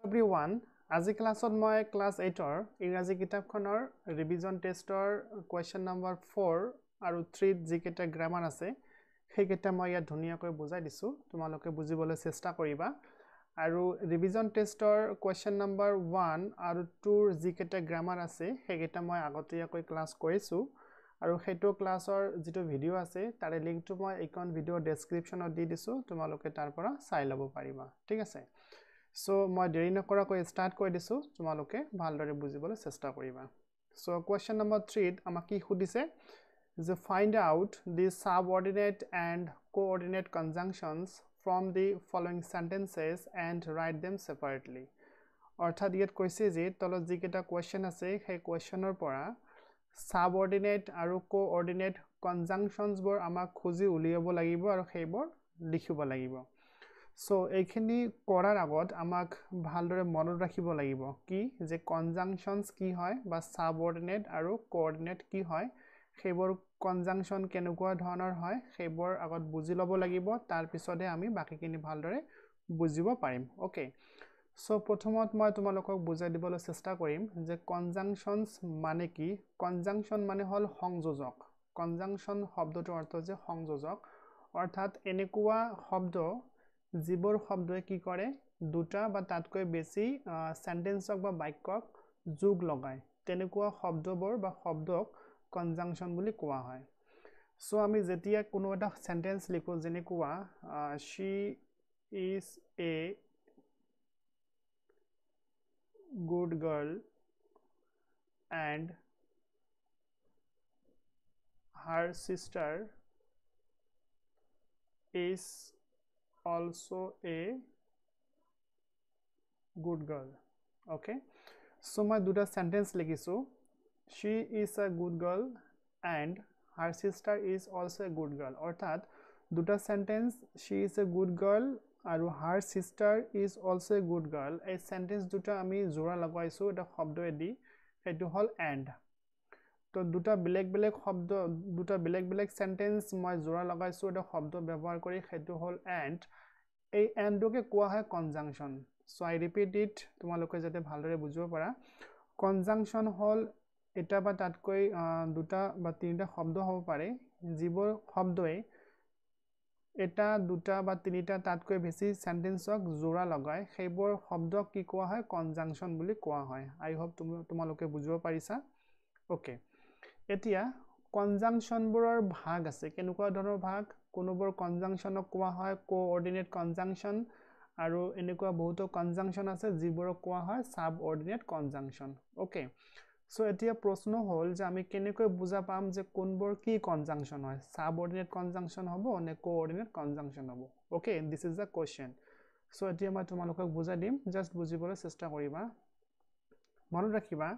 everyone, আজি ক্লাছত মই ক্লাস 8 ৰ ইংৰাজী কিতাপখনৰ ৰিভিজন টেষ্টৰ কোৱেশ্চন নম্বৰ 4 আৰু 3 যিকেইটা গ্ৰামাৰ আছে সেইকেইটা মই ইয়াত ধুনীয়াকৈ বুজাই দিছো তোমালোকে বুজিবলৈ চেষ্টা কৰিবা আৰু ৰিভিজন টেষ্টৰ কোৱেশ্চন নম্বৰ 1 আৰু 2 যিকেইটা গ্ৰামাৰ আছে সেইকেইটা মই আগতীয়াকৈ ক্লাস কৰিছো আৰু সেইটো ক্লাছৰ যেটো ভিডিও আছে তাৰে লিংকটো মই এইখন ভিডিও ডেসক্ৰিপচনত দি দিছো তোমালোকে তাৰ পৰা চাই ল'ব পাৰিবা ঠিক আছে So, মই দেৰি নকৰাকৈ স্টাৰ্ট কৰি দিছো তোমালোকে ভালদৰে বুজিবলৈ চেষ্টা কৰিবা So, question number 3 আমাক কি সুধিছে যে find out the subordinate and coordinate conjunctions from the following sentences and write them separately অৰ্থাৎ ইয়াত কৈছে যে তলত যিকেইটা question আছে সেই questionৰ পৰা subordinate আৰু coordinate conjunctions বোৰ আমাক খুজি উলিয়াব লাগিব আৰু সেইবোৰ লিখিব লাগিব So, এইখিনি কৰাৰ আগত আমাক ভালদৰে মনত ৰাখিব লাগিব কি যে কনজাংশনস কি হয় বা সাবঅৰ্ডিনেট আৰু কোঅৰ্ডিনেট কি হয় সেইবোৰ কনজাংশন কেনেকুৱা ধৰণৰ হয় সেইবোৰ আগত বুজি ল'ব লাগিব তাৰ পিছতে আমি বাকিখিনি ভালদৰে বুজিব পাৰিম ওকে সো প্ৰথমত মই তোমালোকক বুজাই দিবলৈ চেষ্টা কৰিম যে কনজাংশনস মানে কি কনজাংশন মানে হল সংযোজক কনজাংশন শব্দটোৰ অৰ্থ যে সংযোজক অৰ্থাৎ এনেকুৱা শব্দ যিবোৰ শব্দই কি কৰে দুটা বা তাতকৈ বেছি সেন্টেন্সক বা বাক্যক যোগ লগায় তেনেকুৱা শব্দবোৰ বা শব্দক কনজাংশন বুলি কোৱা হয় সো আমি যেতিয়া কোনো এটা সেন্টেন্স লিখো যেনেকুৱা she is a good girl and her sister is also a good girl okay so my duta sentence likhisu she is a good girl and her sister is also a good girl orthat duta sentence she is a good girl aru her sister is also a good girl ei sentence duta ami jora lagaisu eta shobdo edi etu hol and তো দুটা বেলেগ বেলেগ শব্দ দুটা বেলেগ বেলেগ sentence মই জোৰা লগাইছো এটা শব্দ ব্যৱহাৰ কৰি হেতু হল এন্ড এই এন্ডকে কোৱা হয় conjunction so I repeat it তোমালোকে যাতে ভালদৰে বুজিব পাৰা কনজাংশন হল এটা বা তাতকৈ দুটা বা তিনিটা শব্দ হ'ব পাৰে যিবোৰ শব্দই এটা দুটা বা তিনিটা তাতকৈ বেছি সেন্টেন্সক জোৰা লগায় সেইবোৰ শব্দক কি কোৱা হয় কনজাংশন বুলি কোৱা হয় আই হোপ তোমালোকে বুজিব পাৰিছা ওকে এতিয়া কনজাংশনবোৰৰ ভাগ আছে কেনেকুৱা ধৰণৰ ভাগ কোনোবৰ কনজাংশনক কোৱা হয় কোঅৰ্ডিনেট কনজাংশন আৰু এনেকুৱা বহুতো কনজাংশন আছে যিবোৰক কোৱা হয় সাবঅৰ্ডিনেট কনজাংশন ওকে সো এতিয়া প্ৰশ্ন হ'ল যে আমি কেনেকৈ বুজা পাম যে কোনবোৰ কি কনজাংশন হয় সাবঅৰ্ডিনেট কনজাংশন হ'ব নে কোঅৰ্ডিনেট কনজাংশন হ'ব okay this is the question so এতিয়া মই তোমালোকক বুজাই দিম জাস্ট বুজিবলৈ চেষ্টা কৰিবা মনত ৰাখিবা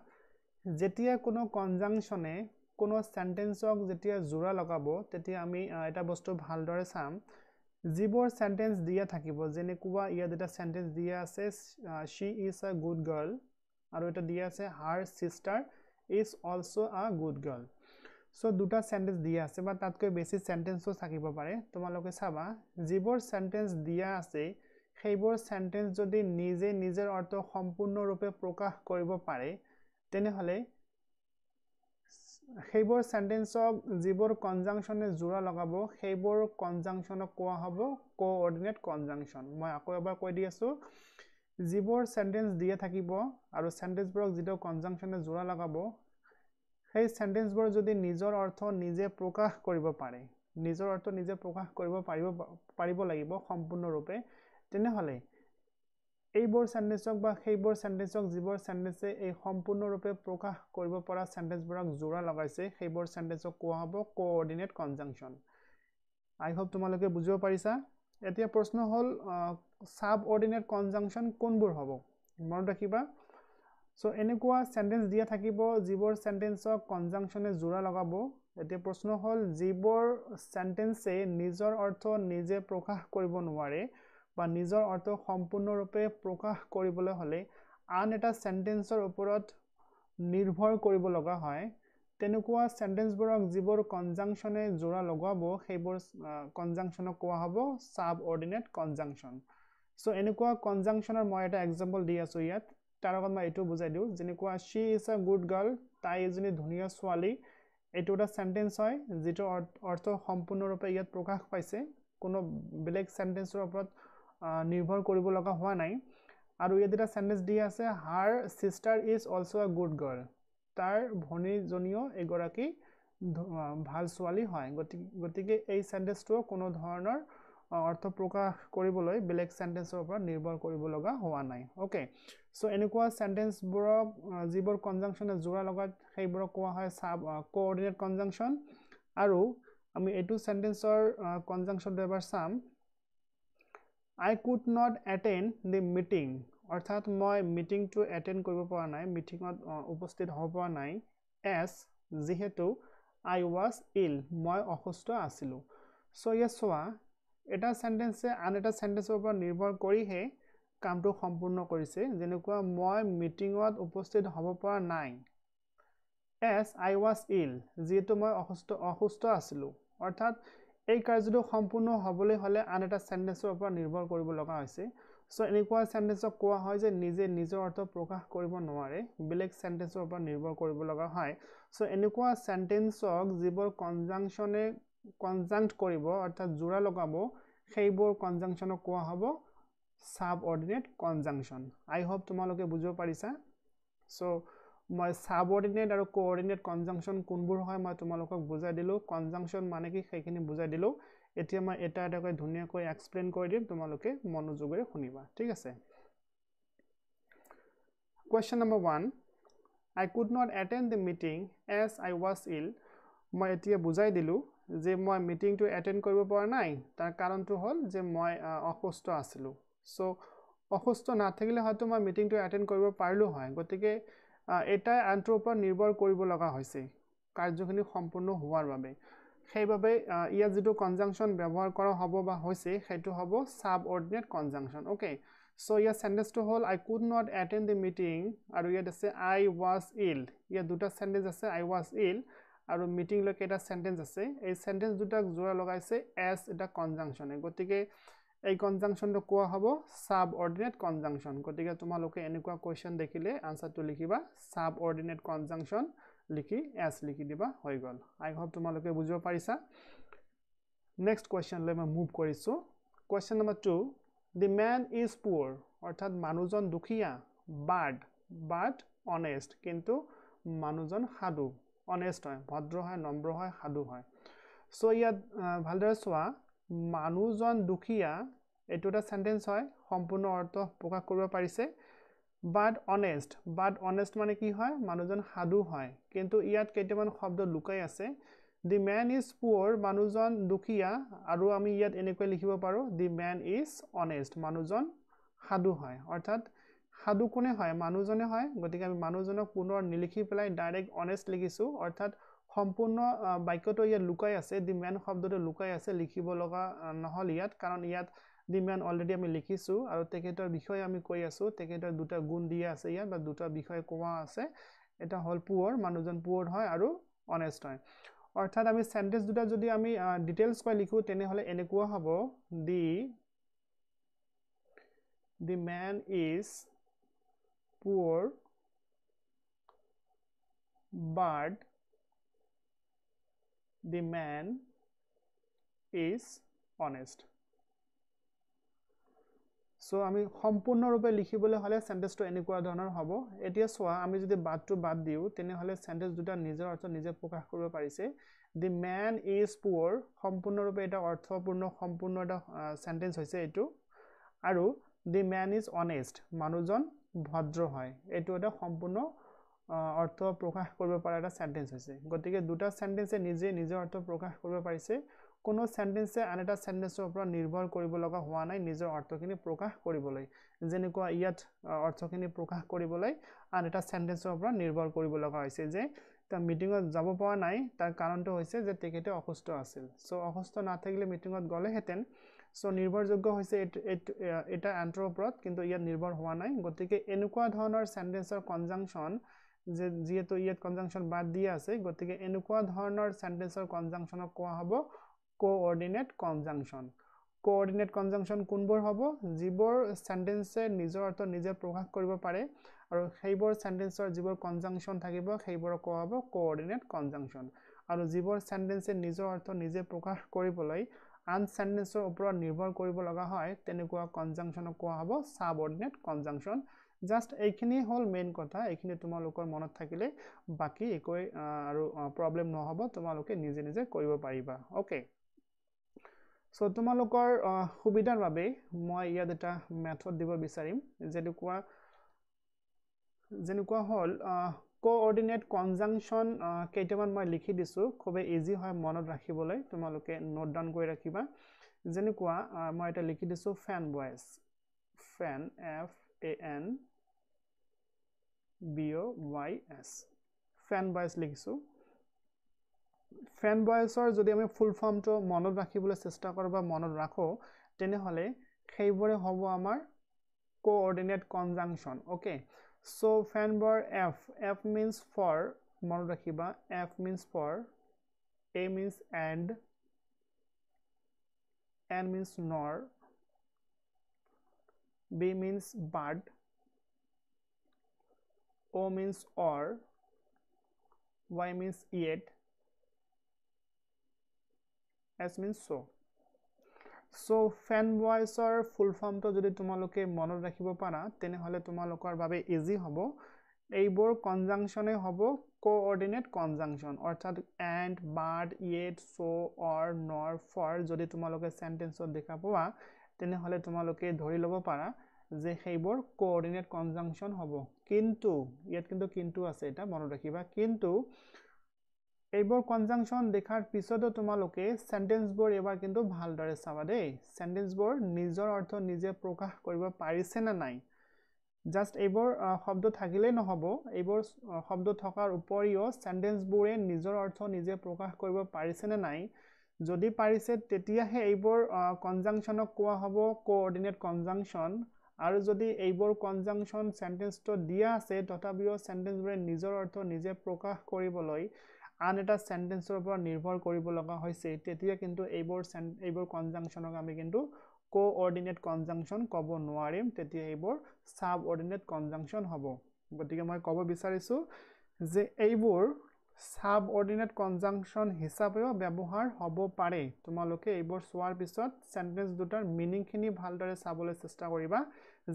যেতিয়া কোনো কনজাংশনে কোনো সেন্টেন্সক যেতিয়া জোৰা লগাব তেতিয়া আমি এটা বস্তু ভালদৰে চাম যিবোৰ সেন্টেন্স দিয়া থাকিব যেনেকুৱা ইয়াত এটা সেন্টেন্স দিয়া আছে she is a good girl আৰু এটা দিয়া আছে her sister is also a good girl so দুটা সেন্টেন্স দিয়া আছে বা তাতকৈ বেছি সেন্টেন্সও থাকিব পাৰে তোমালোকে চাবা যিবোৰ সেন্টেন্স দিয়া আছে সেইবোৰ সেন্টেন্স যদি নিজে নিজৰ অৰ্থ সম্পূৰ্ণৰূপে প্ৰকাশ কৰিব পাৰে তেনেহলে সেইবোৰ সেন্টেন্সক যিবোৰ কনজাংশনে জোৰা লগাব সেইবোৰ কনজাংশনক কোৱা হ'ব কোঅৰ্ডিনেট কনজাংশন মই আকৌ এবাৰ কৈ দি আছো যিবোৰ সেন্টেন্স দিয়া থাকিব আৰু সেন্টেন্সবোৰক যিটো কনজাংশনে জোৰা লগাব সেই সেন্টেন্সবোৰ যদি নিজৰ অৰ্থ নিজে প্ৰকাশ কৰিব পাৰে নিজৰ অৰ্থ নিজে প্ৰকাশ কৰিব পাৰিব লাগিব সম্পূৰ্ণৰূপে তেনেহলে এইবোৰ সেন্টেন্সক বা সেইবোৰ সেন্টেন্সক যিবোৰ সেন্টেন্সে এই সম্পূৰ্ণৰূপে প্ৰকাশ কৰিব পৰা সেন্টেন্সবোৰক জোৰা লগাইছে সেইবোৰ সেন্টেন্সক কোৱা হ'ব কোঅৰ্ডিনেট কনজাংশন আই হোপ তোমালোকে বুজিব পাৰিছা এতিয়া প্ৰশ্ন হ'ল সাবঅৰ্ডিনেট কনজাংশন কোনবোৰ হ'ব মনত ৰাখিবা সো এনেকুৱা সেন্টেন্স দিয়া থাকিব যিবোৰ সেন্টেন্সক কনজাংশনে জোৰা লগাব এতিয়া প্ৰশ্ন হ'ল যিবোৰ সেন্টেন্সে নিজৰ অৰ্থ নিজে প্ৰকাশ কৰিব নোৱাৰে বা নিজৰ অৰ্থ সম্পূৰ্ণৰূপে প্ৰকাশ কৰিবলৈ হলে আন এটা সেন্টেন্সৰ ওপৰত নিৰ্ভৰ কৰিব লগা হয় তেনেকুৱা সেন্টেন্সবোৰক যিবোৰ কনজাংশনে জোৰা লগাব সেইবোৰ কনজাংশনক কোৱা হ'ব সাবঅৰ্ডিনেট কনজাংশন সো এনেকুৱা কনজাংশনৰ মই এটা এক্সাম্পল দি আছো ইয়াত তাৰ আগত মই এটো বুজাই দিও যেনেকুৱা she is a good girl তাই এজনী ধুনীয়া ছোৱালী এটো এটা সেন্টেন্স হয় যেটো অৰ্থ সম্পূৰ্ণৰূপে ইয়াত প্ৰকাশ পাইছে কোনো বেলেগ সেন্টেন্সৰ ওপৰত নিৰ্ভৰ কৰিব লগা হোৱা নাই আৰু ইয়াত এটা সেন্টেন্স দি আছে her sister is also a good girl তাৰ ভনীজনীও এগৰাকী ভাল ছোৱালী হয় গতিকে এই সেন্টেন্সটো কোনো ধৰণৰ অৰ্থ প্ৰকাশ কৰিবলৈ বেলেগ সেন্টেন্সৰ ওপৰত নিৰ্ভৰ কৰিব লগা হোৱা নাই ওকে সো এনেকুৱা সেন্টেন্সবোৰক যিবোৰ কনজাংশনে জোৰা লগাত সেইবোৰক কোৱা হয় সাব কোঅৰ্ডিনেট কনজাংশন আৰু আমি এটো সেন্টেন্সৰ কনজাংশনটো এবাৰ চাম I could not attend the meeting অৰ্থাৎ মই মিটিংটো এটেন্ড কৰিব পৰা নাই মিটিংত উপস্থিত হ'ব পৰা নাই as যেহেতু I was ill মই অসুস্থ আছিলো সো ইয়াছোৱা এটা সেন্টেন্সে আন এটা সেন্টেন্সৰ ওপৰত নিৰ্ভৰ কৰিহে কামটো সম্পূৰ্ণ কৰিছে যেনেকুৱা মই মিটিংত উপস্থিত হ'ব পৰা নাই as I was ill যেহেতু মই অসুস্থ আছিলো অৰ্থাৎ এই কাৰ্যটো সম্পূৰ্ণ হ'বলৈ হলে আন এটা সেন্টেন্সৰ ওপৰত নিৰ্ভৰ কৰিব লগা হৈছে সো এনেকুৱা সেন্টেন্সক কোৱা হয় যে নিজে নিজৰ অৰ্থ প্ৰকাশ কৰিব নোৱাৰে বেলেগ সেন্টেন্সৰ ওপৰত নিৰ্ভৰ কৰিব লগা হয় সো এনেকুৱা সেন্টেন্সক যিবোৰ কনজাংশনে কনজাংক্ট কৰিব অৰ্থাৎ জোৰা লগাব সেইবোৰ কনজাংশনক কোৱা হ'ব সাবঅৰ্ডিনেট কনজাংশন আই হোপ তোমালোকে বুজিব পাৰিছা সো মই সাবঅৰ্ডিনেট আৰু কোঅৰ্ডিনেট কনজাংশন কোনবোৰ হয় মই তোমালোকক বুজাই দিলো কনজাংশন মানে কি সেইখিনি বুজাই দিলো এতিয়া মই এটা এটাকৈ ধুনীয়াকৈ এক্সপ্লেইন কৰি দিম তোমালোকে মনোযোগেৰে শুনিবা ঠিক আছে Question number 1 I could not attend the meeting as I was ill মই এতিয়া বুজাই দিলো যে মই মিটিংটো এটেন্ড কৰিব পৰা নাই তাৰ কাৰণটো হ'ল যে মই অসুস্থ আছিলো সো অসুস্থ না থাকিলে হয়তো মই মিটিংটো এটেন্ড কৰিব পাৰিলো হয় গতিকে এটা আনটোৰ ওপৰত নিৰ্ভৰ কৰিব লগা হৈছে কাৰ্যখিনি সম্পূৰ্ণ হোৱাৰ বাবে সেইবাবে ইয়াত যেটো কনজাংশন ব্যৱহাৰ কৰা হ'ব বা হৈছে সেইটো হ'ব সাবঅৰ্ডিনেট কনজাংশন ওকে সো ইয়াৰ সেন্টেন্সটো হ'ল I could not attend the meeting আৰু ইয়াত আছে I was ill ইয়াত দুটা সেন্টেন্স আছে I was ill আৰু মিটিং লকে এটা সেন্টেন্স আছে এই সেন্টেন্স দুটাক জোৰা লগাইছে as এটা কনজাংশনে গতিকে এই কনজাংশনটো কোৱা হ'ব সাবঅৰ্ডিনেট কনজাংশন গতিকে তোমালোকে এনেকুৱা কোৱেশ্চন দেখিলে আনসাৰটো লিখিবা সাবঅৰ্ডিনেট কনজাংশন লিখি as লিখি দিবা হৈ গল আই হোপ তোমালোকে বুজিব পাৰিছা নেক্সট কোৱেশ্চন লৈ মই মুভ কৰিছো question number 2 The man is poor অৰ্থাৎ মানুহজন দুখীয়া but honest কিন্তু মানুহজন সাধু honest হয় ভদ্ৰ হয় নম্ৰ হয় সাধু হয় সো ইয়াত ভালদৰে চোৱা মানুহজন দুখীয়া এটো এটা সেন্টেন্স হয় সম্পূৰ্ণ অৰ্থ প্ৰকাশ কৰিব পাৰিছে but honest মানে কি হয় মানুহজন সাধু হয় কিন্তু ইয়াত কেইটামান শব্দ লুকাই আছে the man is poor মানুহজন দুখীয়া আৰু আমি ইয়াত এনেকৈ লিখিব পাৰো the man is honest মানুহজন সাধু হয় অৰ্থাৎ সাধু কোনে হয় মানুহজনে হয় গতিকে আমি মানুহজনক পুনৰ নিলিখি পেলাই ডাইৰেক্ট honest লিখিছো অৰ্থাৎ সম্পূৰ্ণ বাক্যটো ইয়াত লুকাই আছে the man শব্দটো লুকাই আছে লিখিব লগা নহল ইয়াত কাৰণ ইয়াত the man অলৰেডি আমি লিখিছো আৰু তেখেতৰ বিষয়ে আমি কৈ আছো তেখেতৰ দুটা গুণ দিয়া আছে ইয়াত বা দুটা বিষয় কোৱা আছে এটা হল পুৱাৰ মানুহজন পুৱাৰ হয় আৰু honest হয় অৰ্থাৎ আমি সেন্টেন্স দুটা যদি আমি ডিটেইলস কৈ লিখো তেনে হলে এনেকুৱা হ'ব the man is poor but the man is honest so আমি সম্পূৰ্ণৰূপে লিখিবলৈ হলে সেন্টেন্সটো এনেকুৱা ধৰণৰ হ'ব এতিয়া চোৱা আমি যদি বাদটো বাদ দিও তেনে হলে সেন্টেন্স দুটা নিজৰ অৰ্থ নিজে প্ৰকাশ কৰিব পাৰিছে the man is poor সম্পূৰ্ণৰূপে এটা অৰ্থপূৰ্ণ সম্পূৰ্ণ এটা সেন্টেন্স হৈছে এটো আৰু the man is honest মানুহজন ভদ্ৰ হয় এটো এটা সম্পূৰ্ণ অৰ্থ প্ৰকাশ কৰিব পৰা এটা সেন্টেন্স হৈছে গতিকে দুটা সেন্টেন্সে নিজে নিজৰ অৰ্থ প্ৰকাশ কৰিব পাৰিছে কোনো সেন্টেন্সে আন এটা সেন্টেন্সৰ ওপৰত নিৰ্ভৰ কৰিব লগা হোৱা নাই নিজৰ অৰ্থখিনি প্ৰকাশ কৰিবলৈ যেনেকুৱা ইয়াত অৰ্থখিনি প্ৰকাশ কৰিবলৈ আন এটা সেন্টেন্সৰ ওপৰত নিৰ্ভৰ কৰিব লগা হৈছে যে তা মিটিংত যাব পৰা নাই তাৰ কাৰণটো হৈছে যে তেখেতে অসুস্থ আছিল সো অসুস্থ না থাকিলে মিটিংত গলে হেতেন সো নিৰ্ভৰযোগ্য হৈছে এটা আনটোৰ ওপৰত কিন্তু ইয়াত নিৰ্ভৰ হোৱা নাই গতিকে এনেকুৱা ধৰণৰ সেন্টেন্সৰ কনজাংশন যে যেটো ইয়াত কনজাংশন বাদ দিয়া আছে গতিকে এনেকুৱা ধৰণৰ সেন্টেন্সৰ কনজাংশনক কোৱা হ'ব কোঅৰ্ডিনেট কনজাংশন কোঅৰ্ডিনেট কনজাংশন কোনবোৰ হ'ব যিবোৰ সেন্টেন্সে নিজৰ অৰ্থ নিজে প্ৰকাশ কৰিব পাৰে আৰু সেইবোৰ সেন্টেন্সৰ যিবোৰ কনজাংশন থাকিব সেইবোৰ কোৱা হ'ব কোঅৰ্ডিনেট কনজাংশন আৰু যিবোৰ সেন্টেন্সে নিজৰ অৰ্থ নিজে প্ৰকাশ কৰিবলৈ আন সেন্টেন্সৰ ওপৰত নিৰ্ভৰ কৰিব লগা হয় তেনেকুৱা কনজাংশনক কোৱা হ'ব সাবঅৰ্ডিনেট কনজাংশন জাস্ট এইখিনি হল মেইন কথা এইখিনি তোমালোকৰ মনত থাকিলে বাকি একোই আৰু প্ৰবলেম নহব তোমালোকে নিজে নিজে কৰিব পাৰিবা ওকে সো তোমালোকৰ সুবিধাৰ বাবে মই ইয়াত এটা মেথড দিব বিচাৰিম যেনেকুৱা হল কোঅৰ্ডিনেট কনজাংশন কেইটামান মই লিখি দিছো খুব ইজি হয় মনত ৰাখিবলৈ তোমালোকে নোট ডাউন কৰি ৰাখিবা যেনেকুৱা মই এটা লিখি দিছো fan boys fan FAN BOYS fan boys লিখিছো ফ্যান বয়েজৰ যদি আমি ফুল ফৰ্মটো মনত ৰাখিবলৈ চেষ্টা কৰো বা মনত ৰাখো তেনেহলে সেইবোৰে হ'ব আমাৰ coordinate conjunction okay so fan বয়েৰ F means for মনত ৰাখিবা F means for A means and N means nor B means but O means or Y means yet S means so so fan voice or full form to jodi tumaloke monot rakhibo para tenehole tumalokor babe easy hobo eibor conjunction e hobo coordinate conjunction orthat and but yet so or nor for jodi tumaloke sentence ot dekha poa tenehole tumaloke dhori lobo para je heibor coordinate conjunction hobo kintu yet kintu ase eta monot rakhiba kintu এইবোৰ conjunction দেখাৰ পিছতো তোমালোকে সেন্টেন্সবোৰ এবাৰ কিন্তু ভালদৰে চাবা দেই সেন্টেন্সবোৰ নিজৰ অৰ্থ নিজে প্ৰকাশ কৰিব পাৰিছে না নাই জাস্ট এইবোৰ শব্দ থাকিলে নহব এইবোৰ শব্দ থকাৰ উপৰিও সেন্টেন্সবোৰে নিজৰ অৰ্থ নিজে প্ৰকাশ কৰিব পাৰিছে না নাই যদি পাৰিছে তেতিয়াহে এইবোৰ কনজাংশনক কোৱা হ'ব কোঅৰ্ডিনেট কনজাংশন আৰু যদি এইবোৰ কনজাংশন সেন্টেন্সটো দিয়া আছে তথাপিও সেন্টেন্সবোৰে নিজৰ অৰ্থ নিজে প্ৰকাশ কৰিবলৈ আন এটা সেন্টেন্সৰ ওপৰত নিৰ্ভৰ কৰিব লগা হৈছে তেতিয়া কিন্তু এইবোৰ কনজাংশনক আমি কিন্তু কোঅৰ্ডিনেট কনজাংশন কব নোৱাৰিম তেতিয়া এইবোৰ সাবঅৰ্ডিনেট কনজাংশন হ'ব গতিকে মই কব বিচাৰিছো যে এইবোৰ সাবঅৰ্ডিনেট কনজাংশন হিচাপেও ব্যৱহাৰ হ'ব পাৰে তোমালোকে এইবোৰ সোৱাৰ পিছত সেন্টেন্স দুটাৰ মিনিংখিনি ভালদৰে চাবলৈ চেষ্টা কৰিবা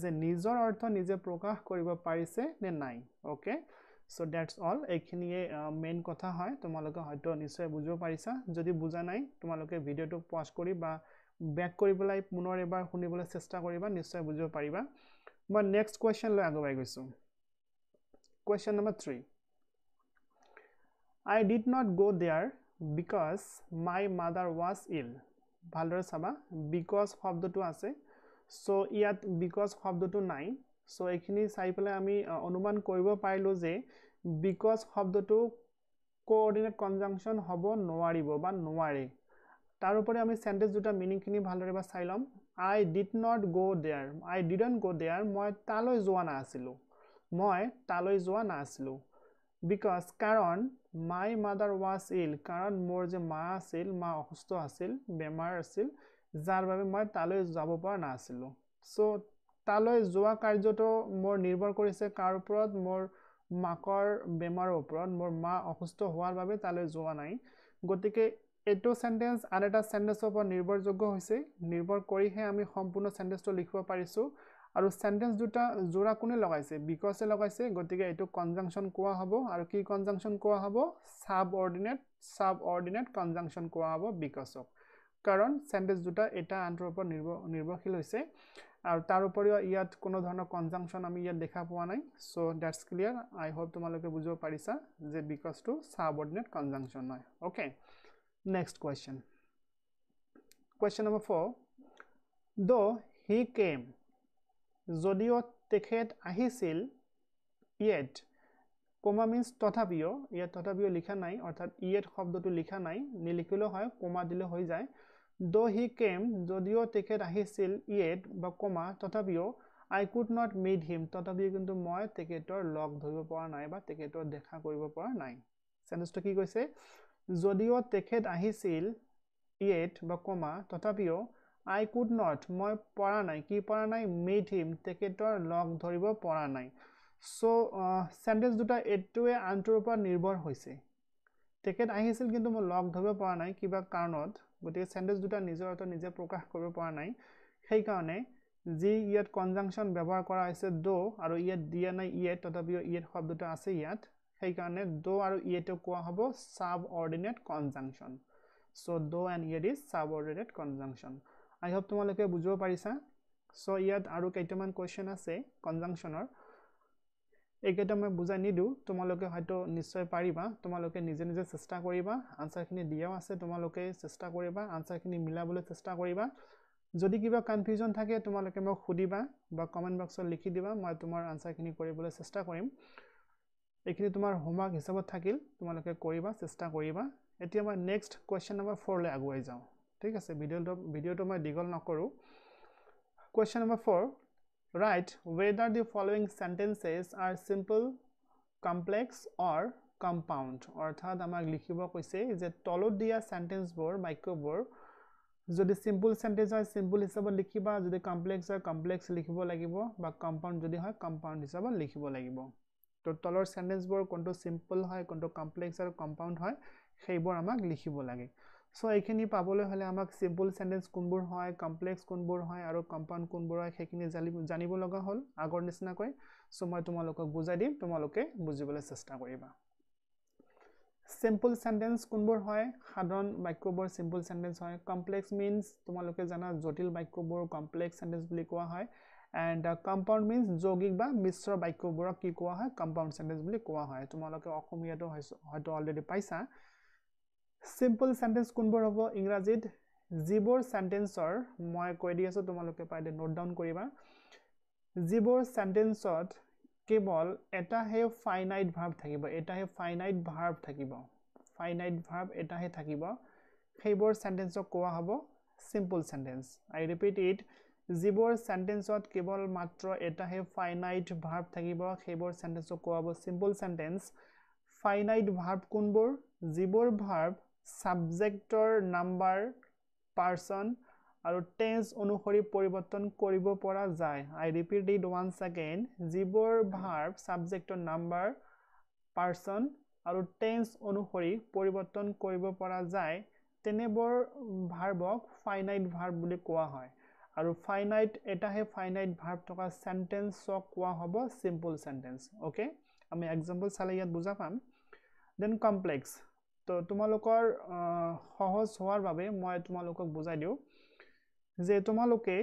যে নিজৰ অৰ্থ নিজে প্ৰকাশ কৰিব পাৰিছে নে নাই ওকে So that's all এইখিনিয়ে মেইন কথা হয় তোমালোকে হয়তো নিশ্চয় বুজিব পাৰিছা যদি বুজা নাই তোমালোকে ভিডিওটো পজ কৰি বা ব্যাক কৰি পেলাই পুনৰ এবাৰ শুনিবলৈ চেষ্টা কৰিবা নিশ্চয় বুজিব পাৰিবা মই নেক্সট কোৱেশ্চন লৈ আগবাই গৈছো question number 3 I did not go there because my mother was ill ভালদৰে চাবা because শব্দটো আছে সো ইয়াত because শব্দটো নাই সো এইখিনি চাই পেলাই আমি অনুমান কৰিব পাৰিলো যে because শব্দটো কোঅৰ্ডিনেট কনজাংশন হ'ব নোৱাৰিব বা নোৱাৰে তাৰ উপৰে আমি সেন্টেন্স দুটা মিনিংখিনি ভালদৰে বা চাই লম I did not go there I didn't go there মই তালৈ যোৱা নাছিলো because কাৰণ my mother was ill কাৰণ মোৰ যে মা আছিল মা অসুস্থ আছিল বেমাৰ আছিল যাৰ বাবে মই তালৈ যাব পৰা নাছিলো সো তালৈ যোৱা কাৰ্যটো মোৰ নিৰ্ভৰ কৰিছে কাৰ ওপৰত মোৰ মাকৰ বেমাৰৰ ওপৰত মোৰ মা অসুস্থ হোৱাৰ বাবে তালৈ যোৱা নাই গতিকে এটো সেন্টেন্স আন এটা সেন্টেন্সৰ ওপৰত নিৰ্ভৰযোগ্য হৈছে নিৰ্ভৰ কৰিহে আমি সম্পূৰ্ণ সেন্টেন্সটো লিখিব পাৰিছো আৰু সেন্টেন্স দুটা জোৰা কোনে লগাইছে বিকজ লগাইছে গতিকে এটো কনজাংশন কোৱা হ'ব আৰু কি কনজাংশন কোৱা হ'ব সাবঅৰ্ডিনেট কনজাংশন কোৱা হ'ব বিকজক কাৰণ সেন্টেন্স দুটা এটা আনটোৰ ওপৰত নিৰ্ভৰশীল হৈছে আৰু তাৰ উপৰিও ইয়াত কোনো ধৰণৰ কনজাংশন আমি ইয়াত দেখা পোৱা নাই so that's clear I hope তোমালোকে বুজিব পাৰিছা যে বিকজ টু সাবঅৰ্ডিনেট কনজাংশন হয় okay next question question number 4 though he came যদিও তেখেত আহিছিল yet কমা means তথাপিও ইয়াত তথাপিও লিখা নাই অৰ্থাৎ yet শব্দটো লিখা নাই নিলিখিলেও হয় কমা দিলে হৈ যায় though he came যদিও তেখেত আহিছিল yet বা কমা তথাপিও I could not meet him তথাপিও কিন্তু মই তেখেতৰ লগ ধৰিব পৰা নাই বা তেখেতৰ দেখা কৰিব পৰা নাই সেন্টেন্সটো কি কৈছে যদিও তেখেত আহিছিল yet বা কমা তথাপিও I could not মই পৰা নাই কি পৰা নাই meet him তেখেতৰ লগ ধৰিব পৰা নাই so sentence দুটা এটোৱে আনটোৰ ওপৰত নিৰ্ভৰ হৈছে তেখেত আহিছিল কিন্তু মই লগ ধৰিব পৰা নাই কিবা কাৰণত গতিকে sentence দুটা নিজৰ অৰ্থ নিজে প্ৰকাশ কৰিব পৰা নাই সেই কাৰণে যি ইয়াত কনজাংশন ব্যৱহাৰ কৰা হৈছে do আৰু ইয়াত দিয়া নাই yet তথাপিও yet শব্দটা আছে ইয়াত সেই কাৰণে do আৰু yet কোৱা হ'ব subordinate conjunction so do and yet is subordinate conjunction I hope তোমালোকে বুজিব পাৰিছা so ইয়াত আৰু কেইটামান কোৱেশ্চন আছে কনজাংশনৰ একেটা মই বুজাই নিদু তোমালোকে হয়তো নিশ্চয় পাৰিবা তোমালোকে নিজে নিজে চেষ্টা কৰিবা আনসাৰখিনি দিয়াও আছে তোমালোকে চেষ্টা কৰিবা আনসাৰখিনি মিলাবলৈ চেষ্টা কৰিবা যদি কিবা কনফিউজন থাকে তোমালোকে মোক খুদিবা বা কমেন্ট বক্সত লিখি দিবা মই তোমাৰ আনসাৰখিনি কৰিবলৈ চেষ্টা কৰিম এইখিনি তোমাৰ হোমৱৰ্ক হিচাপত থাকিল তোমালোকে কৰিবা চেষ্টা কৰিবা এতিয়া মই নেক্সট কোৱেশ্চন নম্বৰ 4 লৈ আগুৱাই যাওঁ ঠিক আছে ভিডিওটো মই দীঘল নকৰো question number 4 Write whether the following sentences are simple, complex or compound. অৰ্থাৎ আমাক লিখিব কৈছে যে তলত দিয়া সেন্টেন্সবোৰ বাক্যবোৰ যদি simple sentence হয় simple হিচাপত লিখিবা যদি complex হয় complex লিখিব লাগিব বা compound যদি হয় compound হিচাপত লিখিব লাগিব তো তলৰ সেন্টেন্সবোৰ কোনটো simple হয় কোনটো complex আৰু compound হয় সেইবোৰ আমাক লিখিব লাগে So এইখিনি পাবলৈ হলে আমাক simple sentence কোনবোৰ হয় complex কোনবোৰ হয় আৰু compound কোনবোৰ হয় সেইখিনি জানিব লগা হল আগৰ নিচিনাকৈ সো মই তোমালোকক বুজাই দিম তোমালোকে বুজিবলৈ চেষ্টা কৰিবা simple sentence কোনবোৰ হয় সাধাৰণ বাক্যবোৰ simple sentence হয় complex means তোমালোকে জানা জটিল বাক্যবোৰ complex sentence বুলি কোৱা হয় and compound means যৌগিক বা মিশ্ৰ বাক্যবোৰক কি কোৱা হয় compound sentence বুলি কোৱা হয় তোমালোকে অসমীয়াটো হয়তো অলৰেডি পাইছা Simple sentence কোনবোৰ হ'ব ইংৰাজীত যিবোৰ সেন্টেন্সৰ মই কৈ দি আছো তোমালোকে পাইলে নোট ডাউন কৰিবা যিবোৰ সেন্টেন্সত কেৱল এটাহে ফাইনাইট ভাৰ্ব থাকিব এটাহে ফাইনাইট ভাৰ্ব থাকিব ফাইনাইট ভাৰ্ব এটাহে থাকিব সেইবোৰ সেন্টেন্সক কোৱা হ'ব simple sentence I repeat it যিবোৰ সেন্টেন্সত কেৱল মাত্ৰ এটাহে ফাইনাইট ভাৰ্ব থাকিব সেইবোৰ সেন্টেন্সক কোৱা হ'ব simple sentence ফাইনাইট ভাৰ্ব কোনবোৰ যিবোৰ ভাৰ্ব subjector number person আৰু tense অনুসৰি পৰিৱৰ্তন কৰিব পৰা যায় I repeat it once again যিবোৰ verb subjector number person আৰু tense অনুসৰি পৰিৱৰ্তন কৰিব পৰা যায় তেনেবোৰ ভাৰ্বক finite verb বুলি কোৱা হয় আৰু finite এটাহে finite verb থকা sentence কোৱা হ'ব simple sentence okay আমি example চালে ইয়াত বুজা পাম then complex তো তোমালোকৰ সহজ হোৱাৰ বাবে মই তোমালোকক বুজাই দিও যে তোমালোকে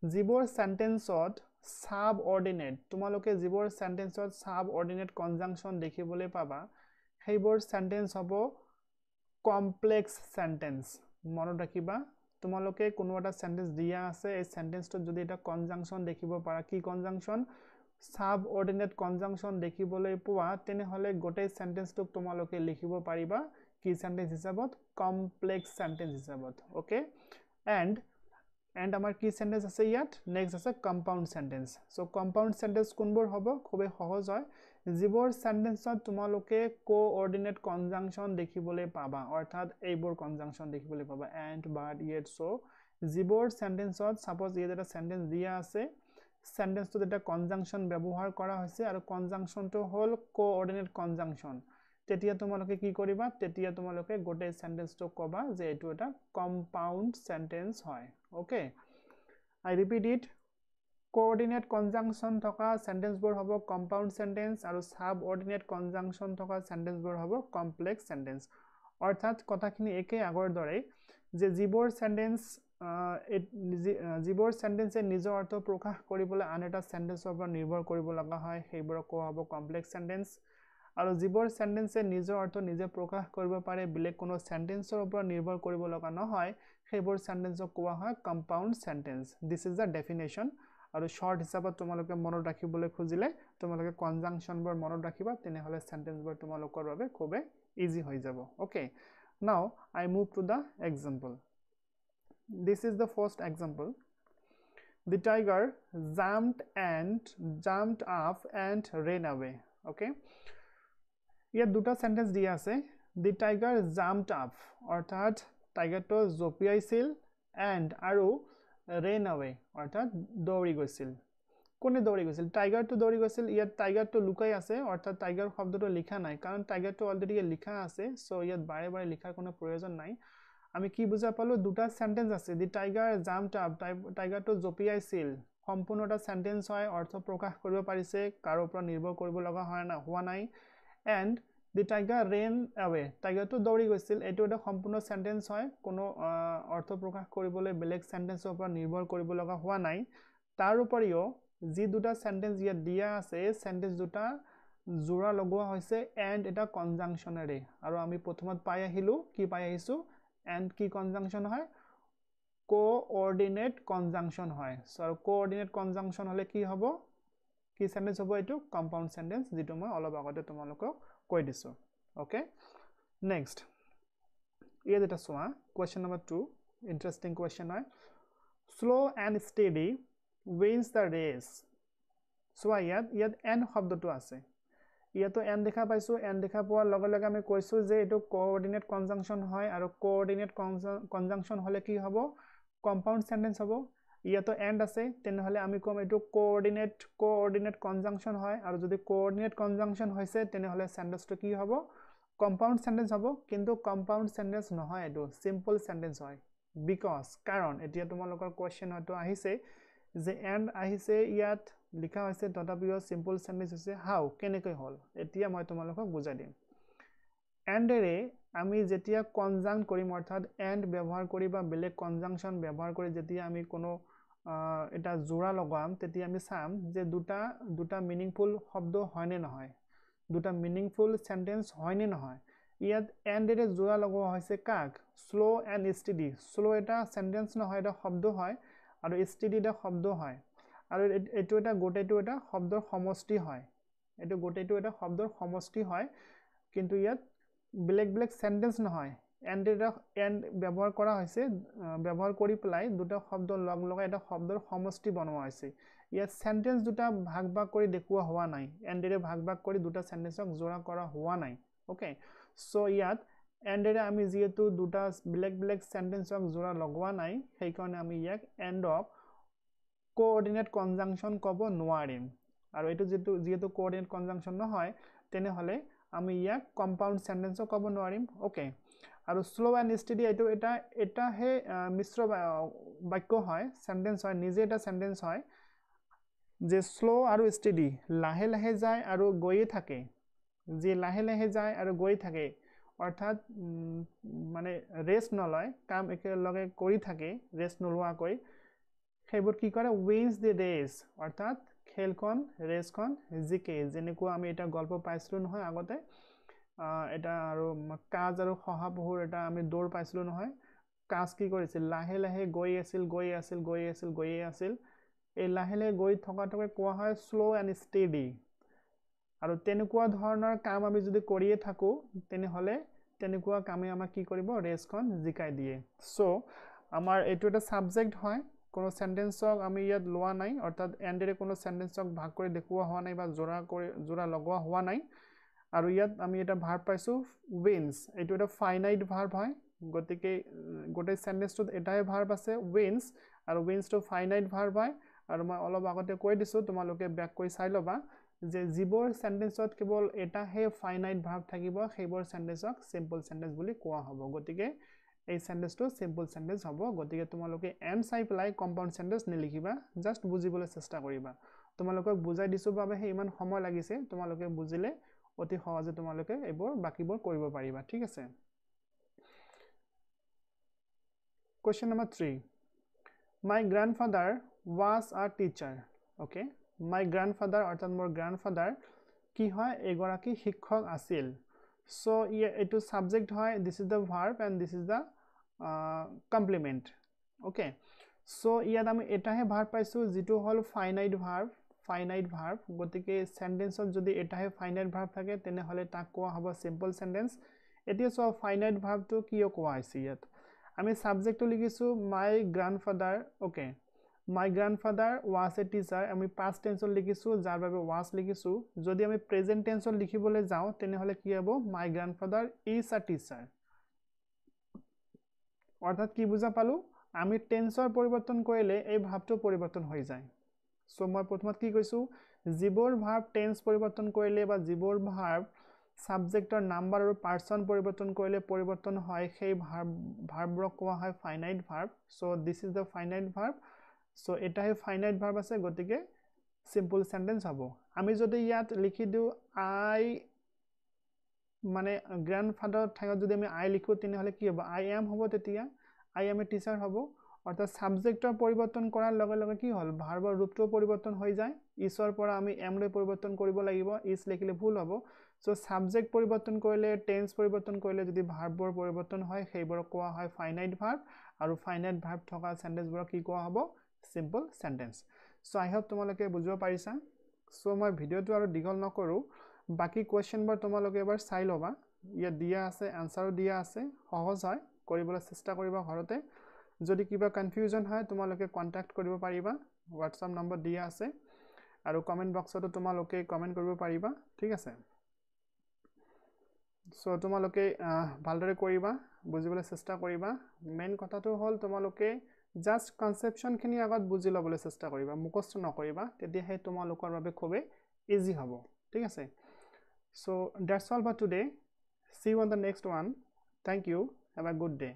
যিবোৰ সেন্টেন্সত সাবঅৰ্ডিনেট তোমালোকে যিবোৰ সেন্টেন্সত সাবঅৰ্ডিনেট কনজাংশন দেখিবলৈ পাবা সেইবোৰ সেন্টেন্স হ'ব কমপ্লেক্স সেন্টেন্স মনত ৰাখিবা তোমালোকে কোনো এটা সেন্টেন্স দিয়া আছে এই সেন্টেন্সটোত যদি এটা কনজাংশন দেখিব পাৰা কি কনজাংশন সাবঅৰ্ডিনেট কনজাংশন দেখিবলৈ পোৱা তেনে হলে গোটেই সেন্টেন্সটোক তোমালোকে লিখিব পাৰিবা কি সেন্টেন্স হিচাপত কমপ্লেক্স সেন্টেন্স হিচাপত ওকে এন্ড আমাৰ কি সেন্টেন্স আছে ইয়াত নেক্সট আছে compound sentence so compound sentence কোনবোৰ হ'ব খুবই সহজ হয় যিবোৰ সেন্টেন্সত তোমালোকে কোঅৰ্ডিনেট কনজাংশন দেখিবলৈ পাবা অৰ্থাৎ এইবোৰ কনজাংশন দেখিবলৈ পাবা এন্ড বাট ইয়েট সো যিবোৰ সেন্টেন্সত সাপোজ ইয়াত এটা সেন্টেন্স দিয়া আছে সেন্টেন্সটোত এটা কনজাংশন ব্যৱহাৰ কৰা হৈছে আৰু কনজাংশনটো হ'ল কোঅৰ্ডিনেট কনজাংশন তেতিয়া তোমালোকে কি কৰিবা তেতিয়া তোমালোকে গোটেই সেন্টেন্সটো কবা যে এটো এটা কম্পাউন্ড সেন্টেন্স হয় okay I repeat it coordinate conjunction থকা সেন্টেন্সবোৰ হ'ব কম্পাউন্ড সেন্টেন্স আৰু সাবঅৰ্ডিনেট কনজাংশন থকা সেন্টেন্সবোৰ হ'ব কমপ্লেক্স সেন্টেন্স অৰ্থাৎ কথাখিনি একে আগৰ দৰে যে যিবোৰ সেন্টেন্সে নিজৰ অৰ্থ প্ৰকাশ কৰিবলৈ আন এটা সেন্টেন্সৰ ওপৰত নিৰ্ভৰ কৰিব লগা হয় সেইবোৰ কোৱা হ'ব কমপ্লেক্স সেন্টেন্স আৰু যিবোৰ সেন্টেন্সে নিজৰ অৰ্থ নিজে প্ৰকাশ কৰিব পাৰে বেলেগ কোনো সেন্টেন্সৰ ওপৰত নিৰ্ভৰ কৰিব লগা নহয় সেইবোৰ সেন্টেন্সক কোৱা হয় compound sentence this is the definition আৰু শৰ্ট হিচাপত তোমালোকে মনত ৰাখিবলৈ খুজিলে তোমালোকে কনজাংশনবোৰ মনত ৰাখিবা তেনে হলে সেন্টেন্সবোৰ তোমালোকৰ বাবে খুবে ইজি হৈ যাব ওকে নাও I move to the example this is the first example the tiger jumped up and ran away okay ইয়াত দুটা সেন্টেন্স দিয়া আছে the tiger jumped up অৰ্থাৎ টাইগাৰটো জঁপিয়াইছিল and আৰু ran away অৰ্থাৎ দৌৰি গৈছিল কোনে দৌৰি গৈছিল টাইগাৰটো দৌৰি গৈছিল ইয়াত টাইগাৰটো লুকাই আছে অৰ্থাৎ টাইগাৰ শব্দটো লিখা নাই কাৰণ টাইগাৰটো অলৰেডি লিখা আছে সো ইয়াত বাৰে বাৰে লিখাৰ কোনো প্ৰয়োজন নাই আমি কি বুজা পালো দুটা সেন্টেন্স আছে দি টাইগাৰ জাম্পড আপ টাইগাৰটো জপিয়াইছিল সম্পূৰ্ণটা সেন্টেন্স হয় অৰ্থ প্ৰকাশ কৰিব পাৰিছে কাৰো ওপৰত নিৰ্ভৰ কৰিব লগা হোৱা নাই and the tiger ran away টাইগাৰটো দৌৰি গৈছিল এটো এটা সম্পূৰ্ণ সেন্টেন্স হয় কোনো অৰ্থ প্ৰকাশ কৰিবলৈ বেলেগ সেন্টেন্সৰ ওপৰত নিৰ্ভৰ কৰিব লগা হোৱা নাই তাৰ উপৰিও যি দুটা সেন্টেন্স ইয়াত দিয়া আছে সেন্টেন্স দুটা জোৰা লগোৱা হৈছে এন্ড এটা কনজাংশনেৰে আৰু আমি প্ৰথমত পাই আহিলো কি পাই আহিছো এন্ড কি কনজাংশন হয় কোঅৰ্ডিনেট কনজাংশন হয় সো কোঅৰ্ডিনেট কনজাংশন হলে কি হ'ব কি সেন্টেন্স হ'ব এটো কম্পাউন্ড সেন্টেন্স যেটো মই অলপ আগতে তোমালোকক কৈ দিছো ওকে নেক্সট ইয়াত এটা সোৱা কোৱেশ্চন নম্বৰ 2 ইন্টাৰেষ্টিং কোৱেশ্চন হয় slow and steady wins the race so ইয়াত n শব্দটো আছে ইয়াতো n দেখা পাইছো n দেখা পোৱাৰ লগে লগে আমি কৈছো যে এটো কোঅৰ্ডিনেট কনজাংশন হয় আৰু কোঅৰ্ডিনেট কনজাংশন হলে কি হ'ব কম্পাউন্ড সেন্টেন্স হ'ব ইয়াতো এন্ড আছে তেনে হলে আমি কম এটো কোঅৰ্ডিনেট কনজাংশন হয় আৰু যদি কোঅৰ্ডিনেট কনজাংশন হৈছে তেনে হলে সেন্টেন্সটো কি হ'ব কম্পাউন্ড সেন্টেন্স হ'ব কিন্তু কম্পাউন্ড সেন্টেন্স নহয় এটো সিম্পল সেন্টেন্স হয় বিকজ কাৰণ এতিয়া তোমালোকৰ কোৱেশ্চন হয়তো আহিছে যে এন্ড আহিছে ইয়াত লিখা হৈছে তথাপিও সিম্পল সেন্টেন্স হৈছে হাউ কেনেকৈ হল এতিয়া মই তোমালোকক বুজাই দিম এন্ডেৰে আমি যেতিয়া কনজাংক্ট কৰিম অৰ্থাৎ এন্ড ব্যৱহাৰ কৰি বা বেলেগ কনজাংশন ব্যৱহাৰ কৰি যেতিয়া আমি কোনো এটা জোৰা লগাম তেতিয়া আমি চাম যে দুটা মিনিংফুল শব্দ হয় নে নহয় দুটা মিনিংফুল সেন্টেন্স হয় নে নহয় ইয়াত এন্ডেৰে জোৰা লগোৱা হৈছে কাক স্লো এন্ড স্টেডি স্লো এটা সেন্টেন্স নহয় এটা শব্দ হয় আৰু স্টেডি এটা শব্দ হয় আৰু এটো এটা গোটেটো এটা শব্দৰ সমষ্টি হয় এটো গোটেটো এটা শব্দৰ সমষ্টি হয় কিন্তু ইয়াত বেলেগ সেন্টেন্স নহয় এন্ড ব্যৱহাৰ কৰা হৈছে ব্যৱহাৰ কৰি প্লাই দুটা শব্দ লগ লগাই এটা শব্দৰ সমষ্টি বনোৱা হৈছে ইয়াত সেন্টেন্স দুটা ভাগ কৰি দেখুৱা হোৱা নাই এন্ডেৰে ভাগ কৰি দুটা সেন্টেন্সক জোৰা কৰা হোৱা নাই ওকে সো ইয়াত এন্ডেৰে আমি যেহেতু দুটা বেলেগ সেন্টেন্সক জোৰা লগোৱা নাই সেই কাৰণে আমি ইয়াক এন্ড অফ কোঅৰ্ডিনেট কনজাংশন কব নোৱাৰিম আৰু এটো যেহেতু কোঅৰ্ডিনেট কনজাংশন নহয় তেনে হলে আমি ইয়াক কম্পাউন্ড সেন্টেন্সও কব নোৱাৰিম ওকে আৰু স্লো এন্ড স্টেডি এটা হে মিশ্ৰ বাক্য হয় সেন্টেন্স হয় নিজে এটা সেন্টেন্স হয় যে স্লো আৰু স্টেডি লাহে লাহে যায় আৰু গৈয়ে থাকে যে লাহে লাহে যায় আৰু গৈ থাকে অৰ্থাৎ মানে ৰেষ্ট নলয় কাম একেলগে কৰি থাকে ৰেষ্ট নলোৱাকৈ সেইবোৰ কি কৰে wins the race অৰ্থাৎ খেলখন ৰেচখন জিকে যেনেকুৱা আমি এটা গল্প পাইছিলো নহয় আগতে এটা আৰু কাজ আৰু সহাপহুৰ এটা আমি দৌৰ পাইছিলো নহয় কাজ কি কৰিছিল লাহে লাহে গৈ আছিল এই লাহে লাহে গৈ থকাটোকে কোৱা হয় স্লো এন্ড স্টেডি আৰু তেনেকুৱা ধৰণৰ কাম আমি যদি কৰিয়ে থাকো তেনে হলে তেনেকুৱা কামে আমাক কি কৰিব ৰেচখন জিকাই দিয়ে সো আমাৰ এটো এটা সাবজেক্ট হয় কোনো সেন্টেন্সক আমি ইয়াত লোৱা নাই অৰ্থাৎ এন্ডেৰে কোনো সেন্টেন্সক ভাগ কৰি দেখুৱা হোৱা নাই বা জোৰা লগোৱা হোৱা নাই আৰু ইয়াত আমি এটা ভাৰ্ব পাইছো wins এটো এটা ফাইনাইট ভাৰ্ব হয় গতিকে গোটে সেন্টেন্সটোত এটাই ভাৰ্ব আছে wins আৰু wins টো ফাইনাইট ভাৰ্ব হয় আৰু মই অলপ আগতে কৈ দিছো তোমালোকে ব্যাক কৰি চাই লবা যে যিবোৰ সেন্টেন্সত কেৱল এটা হে ফাইনাইট ভাৰ্ব থাকিব সেইবোৰ সেন্টেন্সক সিম্পল সেন্টেন্স বুলি কোৱা হ'ব গতিকে এই সেন্টেন্সটো সিম্পল সেন্টেন্স হ'ব গতিকে তোমালোকে এন্ড চাই প্লাই কম্পাউন্ড সেন্টেন্স নিলিখিবা জাস্ট বুজিবলৈ চেষ্টা কৰিবা তোমালোকক বুজাই দিছো বাবে হে ইমান সময় লাগিছে তোমালোকে বুজিলে অতি সহজে তোমালোকে এবোৰ বাকিবোৰ কৰিব পাৰিবা ঠিক আছে Question number 3 My grandfather was a teacher okay my grandfather অৰ্থাৎ মোৰ grandfather কি হয় এগৰাকী শিক্ষক আছিল so এটো সাবজেক্ট হয় this is the verb and this is the complement okay so ইয়াত আমি এটাহে ভার্ব পাইছো যেটো হল ফাইনাইট ভার্ব গতিকে সেন্টেন্সত যদি এটাহে ফাইনাইট ভার্ব থাকে তেনে হলে তাক কোৱা হ'ব সিম্পল সেন্টেন্স এতিয়া সো ফাইনাইট ভাৰ্বটো কিয় কোৱা হৈছে ইয়াত আমি সাবজেক্টটো লিখিছো my grandfather okay my grandfather was a teacher আমি past tense লিখিছো যাৰ বাবে was লিখিছো যদি আমি present tense লিখিবলৈ যাও তেনে হলে কি হ'ব my grandfather is a teacher অৰ্থাৎ কি বুজা পালো আমি টেন্সৰ পৰিৱৰ্তন কৰিলে এই ভাৱটো পৰিৱৰ্তন হৈ যায় সো মই প্ৰথমত কি কৈছো যিবোৰ ভাৰ্ব টেন্স পৰিৱৰ্তন কৰিলে বা যিবোৰ ভাৰ্ব সাবজেক্টৰ নাম্বাৰ আৰু পাৰ্সন পৰিৱৰ্তন কৰিলে পৰিৱৰ্তন হয় সেই ভাৰ্বক কোৱা হয় finite verb so this is the finite verb so এটা হে ফাইনাইট ভাৰ্ব আছে গতিকে সিম্পল সেন্টেন্স হ'ব আমি যদি ইয়াত লিখি দিও আই মানে গ্ৰান্ডফাদাৰ ঠাইত যদি আমি আই লিখো তেনেহলে কি হ'ব আই এম হ'ব তেতিয়া আই এম এ টিচাৰ হ'ব অৰ্থাৎ সাবজেক্টৰ পৰিৱৰ্তন কৰাৰ লগে লগে কি হ'ল ভাৰ্বৰ ৰূপটো পৰিৱৰ্তন হৈ যায় ইছৰ পৰা আমি এম লৈ পৰিৱৰ্তন কৰিব লাগিব ইছ লিখিলে ভুল হ'ব সো সাবজেক্ট পৰিৱৰ্তন কৰিলে টেন্স পৰিৱৰ্তন কৰিলে যদি ভাৰ্বৰ পৰিৱৰ্তন হয় সেইবোৰক কোৱা হয় ফাইনাইট ভাৰ্ব আৰু ফাইনাইট ভাৰ্ব থকা সেন্টেন্সবোৰক কি কোৱা হ'ব সিম্পল সেন্টেন্স সো আই হোপ তোমালোকে বুজিব পাৰিছা সো মই ভিডিওটো আৰু দীঘল নকৰো বাকি কোৱেশ্চনবোৰ তোমালোকে এবাৰ চাই লবা ইয়া দিয়া আছে আনসাৰো দিয়া আছে সহজ হয় কৰিবলৈ চেষ্টা কৰিবা ঘৰতে যদি কিবা কনফিউজন হয় তোমালোকে কন্টাক্ট কৰিব পাৰিবা WhatsApp নম্বৰ দিয়া আছে আৰু কমেন্ট বক্সতো তোমালোকে কমেন্ট কৰিব পাৰিবা ঠিক আছে সো তোমালোকে ভালদৰে কৰিবা বুজিবলৈ চেষ্টা কৰিবা মেইন কথাটো হ'ল তোমালোকে জাস্ট কনসেপচন খিনি আগত বুজি লবলৈ চেষ্টা কৰিবা মুখস্থ নকৰিবা তেতিয়াহে তোমালোকৰ বাবে খুবে ইজি হ'ব ঠিক আছে So that's all for today. See you on the next one. Thank you. Have a good day.